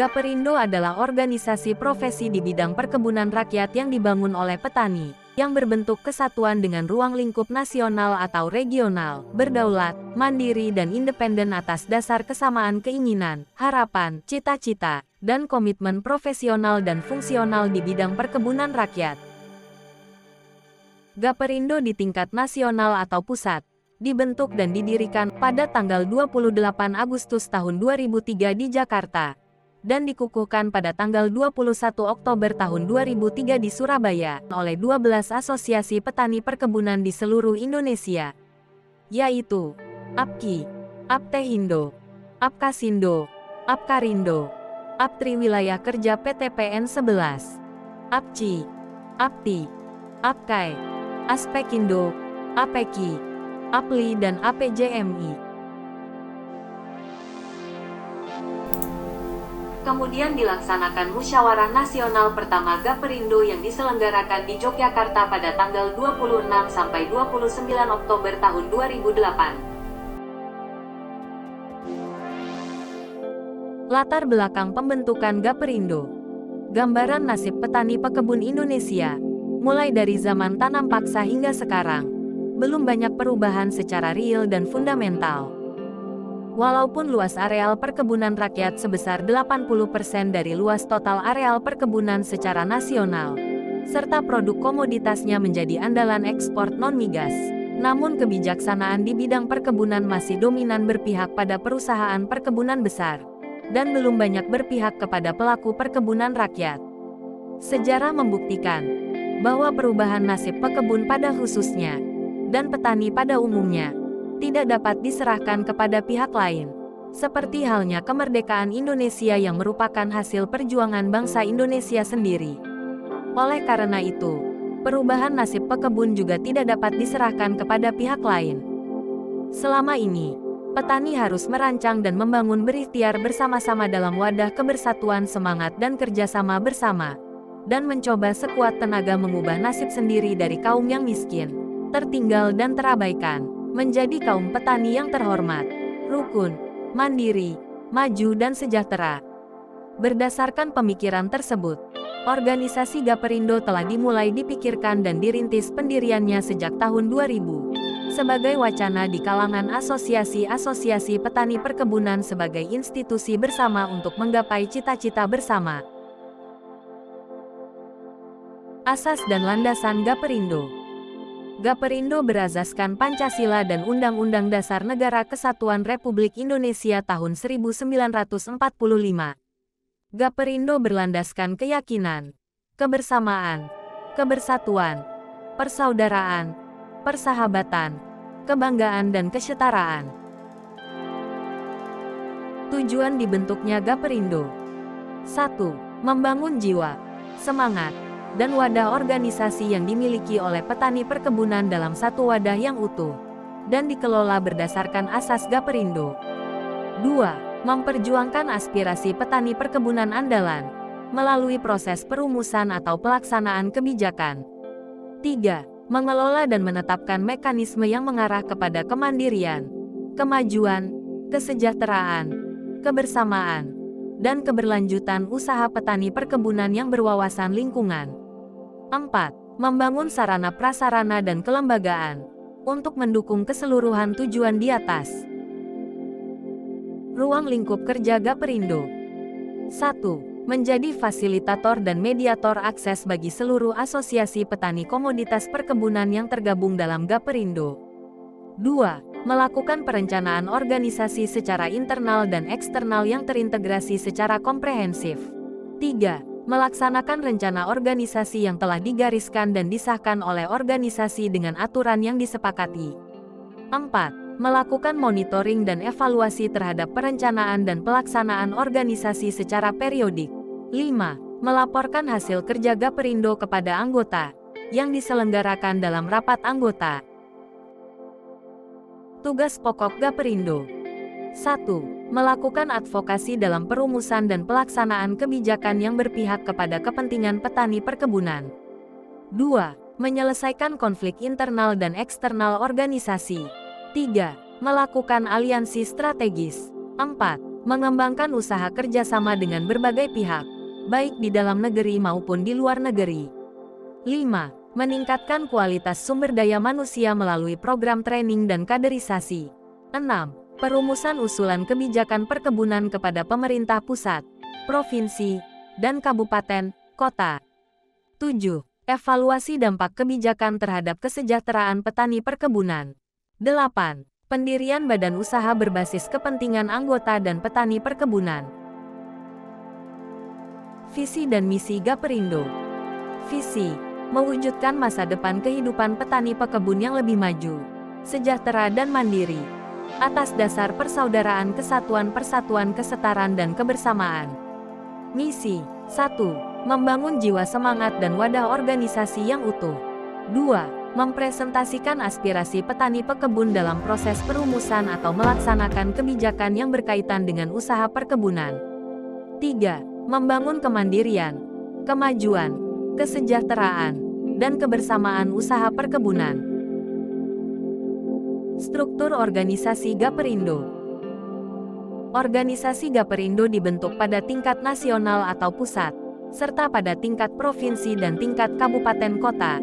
Gaperindo adalah organisasi profesi di bidang perkebunan rakyat yang dibangun oleh petani, yang berbentuk kesatuan dengan ruang lingkup nasional atau regional, berdaulat, mandiri dan independen atas dasar kesamaan keinginan, harapan, cita-cita, dan komitmen profesional dan fungsional di bidang perkebunan rakyat. Gaperindo di tingkat nasional atau pusat, dibentuk dan didirikan pada tanggal 28 Agustus tahun 2003 di Jakarta, dan dikukuhkan pada tanggal 21 Oktober tahun 2003 di Surabaya oleh 12 asosiasi petani perkebunan di seluruh Indonesia, yaitu APKI, APTEHindo, APKASindo, APKARindo, APTRI Wilayah Kerja PTPN 11, APCI, APTI, APKAI, ASPEKindo, APEKI, APLI dan APJMI. Kemudian dilaksanakan musyawarah nasional pertama Gaperindo yang diselenggarakan di Yogyakarta pada tanggal 26 sampai 29 Oktober tahun 2008. Latar belakang pembentukan Gaperindo. Gambaran nasib petani pekebun Indonesia, mulai dari zaman tanam paksa hingga sekarang, belum banyak perubahan secara real dan fundamental. Walaupun luas areal perkebunan rakyat sebesar 80% dari luas total areal perkebunan secara nasional, serta produk komoditasnya menjadi andalan ekspor non-migas, namun kebijaksanaan di bidang perkebunan masih dominan berpihak pada perusahaan perkebunan besar, dan belum banyak berpihak kepada pelaku perkebunan rakyat. Sejarah membuktikan bahwa perubahan nasib pekebun pada khususnya, dan petani pada umumnya, tidak dapat diserahkan kepada pihak lain, seperti halnya kemerdekaan Indonesia yang merupakan hasil perjuangan bangsa Indonesia sendiri. Oleh karena itu, perubahan nasib pekebun juga tidak dapat diserahkan kepada pihak lain. Selama ini, petani harus merancang dan membangun berikhtiar bersama-sama dalam wadah kebersatuan semangat dan kerjasama bersama, dan mencoba sekuat tenaga mengubah nasib sendiri dari kaum yang miskin, tertinggal dan terabaikan, menjadi kaum petani yang terhormat, rukun, mandiri, maju dan sejahtera. Berdasarkan pemikiran tersebut, organisasi Gaperindo telah dimulai dipikirkan dan dirintis pendiriannya sejak tahun 2000, sebagai wacana di kalangan asosiasi-asosiasi petani perkebunan sebagai institusi bersama untuk menggapai cita-cita bersama. Asas dan landasan Gaperindo. Gaperindo berasaskan Pancasila dan Undang-Undang Dasar Negara Kesatuan Republik Indonesia tahun 1945. Gaperindo berlandaskan keyakinan, kebersamaan, kebersatuan, persaudaraan, persahabatan, kebanggaan dan kesetaraan. Tujuan dibentuknya Gaperindo: 1. Membangun jiwa, semangat, dan wadah organisasi yang dimiliki oleh petani perkebunan dalam satu wadah yang utuh, dan dikelola berdasarkan asas Gaperindo. 2. Memperjuangkan aspirasi petani perkebunan andalan, melalui proses perumusan atau pelaksanaan kebijakan. 3. Mengelola dan menetapkan mekanisme yang mengarah kepada kemandirian, kemajuan, kesejahteraan, kebersamaan, dan keberlanjutan usaha petani perkebunan yang berwawasan lingkungan. 4. Membangun sarana prasarana dan kelembagaan untuk mendukung keseluruhan tujuan di atas. Ruang lingkup kerja Gaperindo. 1. Menjadi fasilitator dan mediator akses bagi seluruh asosiasi petani komoditas perkebunan yang tergabung dalam Gaperindo. 2. Melakukan perencanaan organisasi secara internal dan eksternal yang terintegrasi secara komprehensif. 3. Melaksanakan rencana organisasi yang telah digariskan dan disahkan oleh organisasi dengan aturan yang disepakati. 4. Melakukan monitoring dan evaluasi terhadap perencanaan dan pelaksanaan organisasi secara periodik. 5. Melaporkan hasil kerja Gaperindo kepada anggota, yang diselenggarakan dalam rapat anggota. Tugas pokok Gaperindo. 1. Melakukan advokasi dalam perumusan dan pelaksanaan kebijakan yang berpihak kepada kepentingan petani perkebunan. 2. Menyelesaikan konflik internal dan eksternal organisasi. 3. Melakukan aliansi strategis. 4. Mengembangkan usaha kerjasama dengan berbagai pihak, baik di dalam negeri maupun di luar negeri. 5. Meningkatkan kualitas sumber daya manusia melalui program training dan kaderisasi. 6. Perumusan usulan kebijakan perkebunan kepada pemerintah pusat, provinsi, dan kabupaten, kota. 7. Evaluasi dampak kebijakan terhadap kesejahteraan petani perkebunan. 8. Pendirian badan usaha berbasis kepentingan anggota dan petani perkebunan. Visi dan misi Gaperindo. Visi: mewujudkan masa depan kehidupan petani pekebun yang lebih maju, sejahtera dan mandiri, atas dasar persaudaraan, kesatuan, persatuan, kesetaraan, dan kebersamaan. Misi: 1. Membangun jiwa semangat dan wadah organisasi yang utuh. 2. Mempresentasikan aspirasi petani pekebun dalam proses perumusan atau melaksanakan kebijakan yang berkaitan dengan usaha perkebunan. 3. Membangun kemandirian, kemajuan, kesejahteraan, dan kebersamaan usaha perkebunan. Struktur organisasi Gaperindo. Organisasi Gaperindo dibentuk pada tingkat nasional atau pusat, serta pada tingkat provinsi dan tingkat kabupaten kota.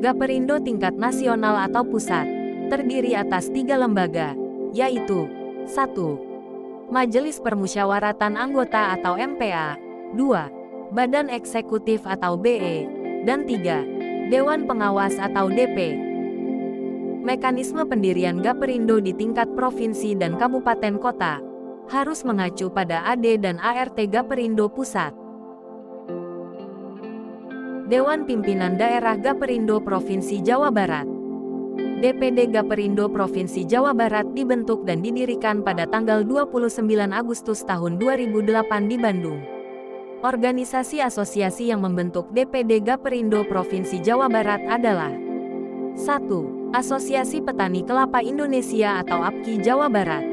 Gaperindo tingkat nasional atau pusat terdiri atas 3 lembaga, yaitu 1. Majelis Permusyawaratan Anggota atau MPA, 2. Badan Eksekutif atau BE, dan 3. Dewan Pengawas atau DP. Mekanisme pendirian Gaperindo di tingkat provinsi dan kabupaten kota harus mengacu pada AD dan ART Gaperindo Pusat. Dewan Pimpinan Daerah Gaperindo Provinsi Jawa Barat. DPD Gaperindo Provinsi Jawa Barat dibentuk dan didirikan pada tanggal 29 Agustus tahun 2008 di Bandung. Organisasi asosiasi yang membentuk DPD Gaperindo Provinsi Jawa Barat adalah 1. Asosiasi Petani Kelapa Indonesia atau APKI Jawa Barat.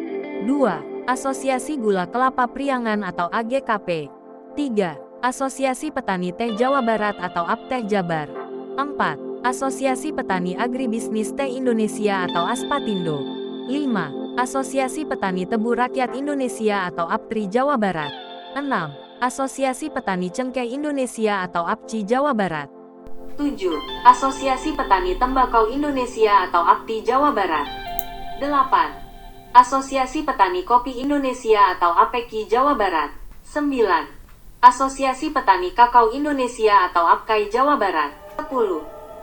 2. Asosiasi Gula Kelapa Priangan atau AGKP. 3. Asosiasi Petani Teh Jawa Barat atau APTEH Jabar. 4. Asosiasi Petani Agribisnis Teh Indonesia atau ASPATINDO. 5. Asosiasi Petani Tebu Rakyat Indonesia atau APTRI Jawa Barat. 6. Asosiasi Petani Cengkeh Indonesia atau APCI Jawa Barat. 7. Asosiasi Petani Tembakau Indonesia atau APTI Jawa Barat. 8. Asosiasi Petani Kopi Indonesia atau APEKI Jawa Barat. 9. Asosiasi Petani Kakao Indonesia atau APKAI Jawa Barat. 10.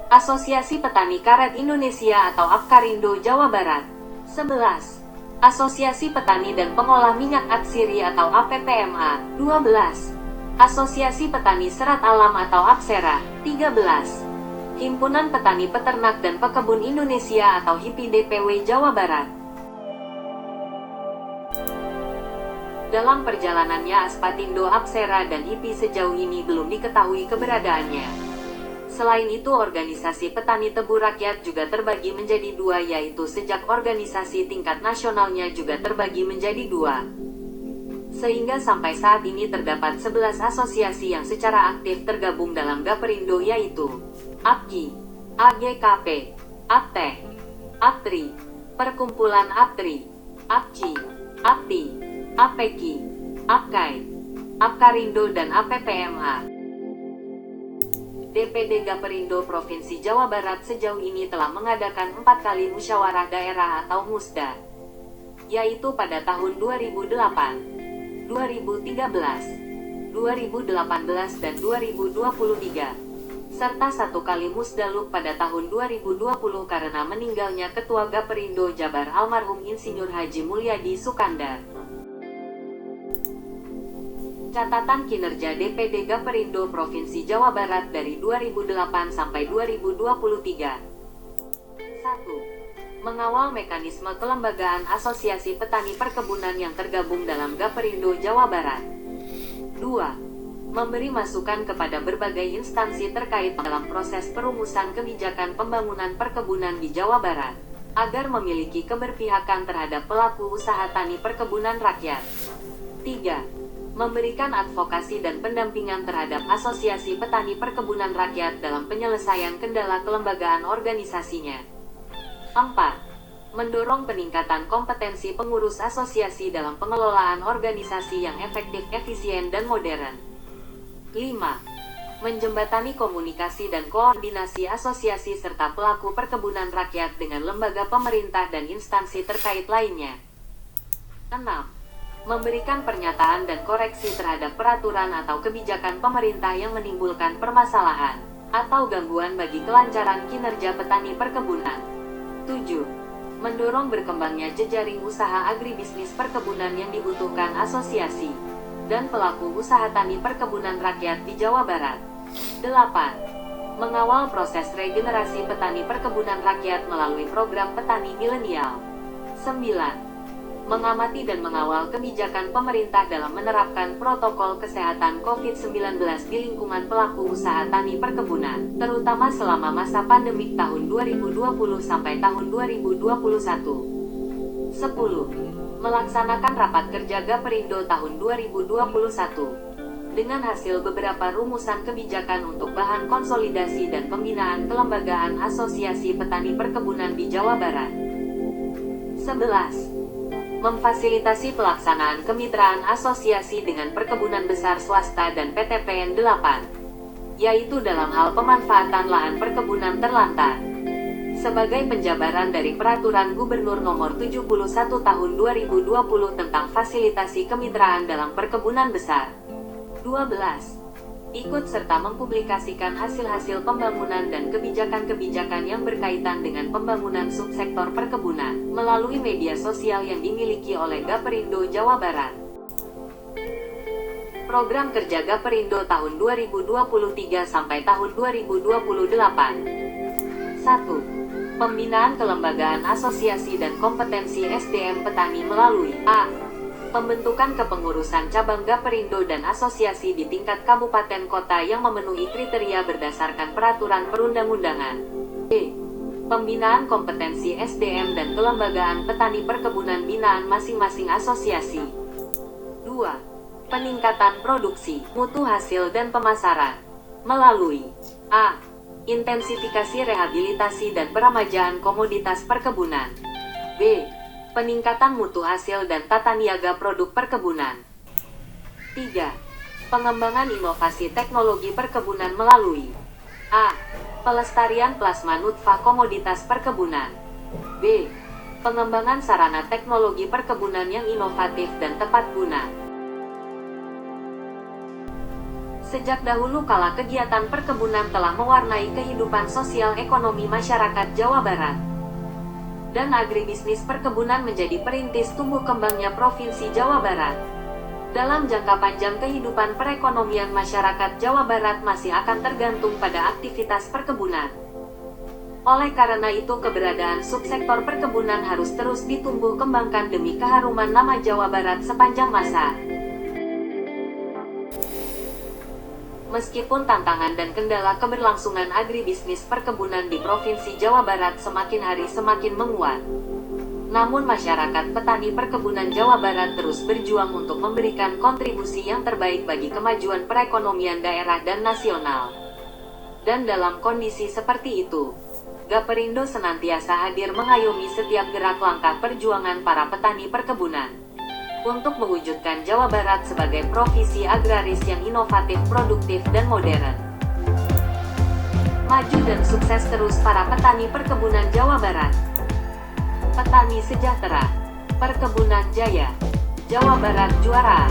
Asosiasi Petani Karet Indonesia atau APKARINDO Jawa Barat. 11. Asosiasi Petani dan Pengolah Minyak Atsiri atau APPMA. 12. Asosiasi Petani Serat Alam atau APSERA. 13. Himpunan Petani Peternak dan Pekebun Indonesia atau HIPI DPW Jawa Barat. Dalam perjalanannya ASPATINDO, APSERA, dan HIPI sejauh ini belum diketahui keberadaannya. Selain itu, organisasi petani tebu rakyat juga terbagi menjadi 2, yaitu sejak organisasi tingkat nasionalnya juga terbagi menjadi 2. Sehingga sampai saat ini terdapat 11 asosiasi yang secara aktif tergabung dalam Gaperindo, yaitu APKI, AGKP, APTEH, APTRI, Perkumpulan APTRI, APCI, APTI, APEKI, APKAI, APKARINDO, dan APPMA. DPD Gaperindo Provinsi Jawa Barat sejauh ini telah mengadakan 4 kali musyawarah daerah atau musda, yaitu pada tahun 2008, 2013, 2018, dan 2023, serta 1 kali musdaluk pada tahun 2020 karena meninggalnya Ketua Gaperindo Jabar almarhum Insinyur Haji Mulyadi Sukandar. Catatan kinerja DPD Gaperindo Provinsi Jawa Barat dari 2008 sampai 2023. 1. Mengawal mekanisme kelembagaan asosiasi petani perkebunan yang tergabung dalam Gaperindo Jawa Barat. 2. Memberi masukan kepada berbagai instansi terkait dalam proses perumusan kebijakan pembangunan perkebunan di Jawa Barat, agar memiliki keberpihakan terhadap pelaku usaha tani perkebunan rakyat. 3. Memberikan advokasi dan pendampingan terhadap asosiasi petani perkebunan rakyat dalam penyelesaian kendala kelembagaan organisasinya. 4. Mendorong peningkatan kompetensi pengurus asosiasi dalam pengelolaan organisasi yang efektif, efisien, dan modern. 5. Menjembatani komunikasi dan koordinasi asosiasi serta pelaku perkebunan rakyat dengan lembaga pemerintah dan instansi terkait lainnya. 6. Memberikan pernyataan dan koreksi terhadap peraturan atau kebijakan pemerintah yang menimbulkan permasalahan atau gangguan bagi kelancaran kinerja petani perkebunan. 7. Mendorong berkembangnya jejaring usaha agribisnis perkebunan yang dibutuhkan asosiasi dan pelaku usaha tani perkebunan rakyat di Jawa Barat. 8. Mengawal proses regenerasi petani perkebunan rakyat melalui program petani milenial. 9. Mengamati dan mengawal kebijakan pemerintah dalam menerapkan protokol kesehatan COVID-19 di lingkungan pelaku usaha tani perkebunan, terutama selama masa pandemik tahun 2020 sampai tahun 2021. 10. Melaksanakan rapat kerja Gaperindo tahun 2021 dengan hasil beberapa rumusan kebijakan untuk bahan konsolidasi dan pembinaan kelembagaan asosiasi petani perkebunan di Jawa Barat. 11. Memfasilitasi pelaksanaan kemitraan asosiasi dengan perkebunan besar swasta dan PTPN 8, yaitu dalam hal pemanfaatan lahan perkebunan terlantar. Sebagai penjabaran dari Peraturan Gubernur Nomor 71 Tahun 2020 tentang fasilitasi kemitraan dalam perkebunan besar. 12. Ikut serta mempublikasikan hasil-hasil pembangunan dan kebijakan-kebijakan yang berkaitan dengan pembangunan subsektor perkebunan melalui media sosial yang dimiliki oleh Gaperindo Jawa Barat. Program kerja Gaperindo tahun 2023 sampai tahun 2028. 1. Pembinaan kelembagaan asosiasi dan kompetensi SDM petani melalui A. Pembentukan kepengurusan cabang Gaperindo dan asosiasi di tingkat kabupaten kota yang memenuhi kriteria berdasarkan peraturan perundang-undangan. B. Pembinaan kompetensi SDM dan kelembagaan petani perkebunan binaan masing-masing asosiasi. 2. Peningkatan produksi, mutu hasil dan pemasaran melalui A. Intensifikasi rehabilitasi dan peremajaan komoditas perkebunan. B. Peningkatan mutu hasil dan tata niaga produk perkebunan. 3. Pengembangan inovasi teknologi perkebunan melalui A. Pelestarian plasma nutfah komoditas perkebunan. B. Pengembangan sarana teknologi perkebunan yang inovatif dan tepat guna. Sejak dahulu kala kegiatan perkebunan telah mewarnai kehidupan sosial ekonomi masyarakat Jawa Barat. Dan agribisnis perkebunan menjadi perintis tumbuh kembangnya Provinsi Jawa Barat. Dalam jangka panjang kehidupan perekonomian masyarakat Jawa Barat masih akan tergantung pada aktivitas perkebunan. Oleh karena itu keberadaan subsektor perkebunan harus terus ditumbuh kembangkan demi keharuman nama Jawa Barat sepanjang masa. Meskipun tantangan dan kendala keberlangsungan agribisnis perkebunan di Provinsi Jawa Barat semakin hari semakin menguat, namun masyarakat petani perkebunan Jawa Barat terus berjuang untuk memberikan kontribusi yang terbaik bagi kemajuan perekonomian daerah dan nasional. Dan dalam kondisi seperti itu, Gaperindo senantiasa hadir mengayomi setiap gerak langkah perjuangan para petani perkebunan untuk mewujudkan Jawa Barat sebagai provinsi agraris yang inovatif, produktif, dan modern. Maju dan sukses terus para petani perkebunan Jawa Barat. Petani sejahtera, perkebunan jaya, Jawa Barat juara.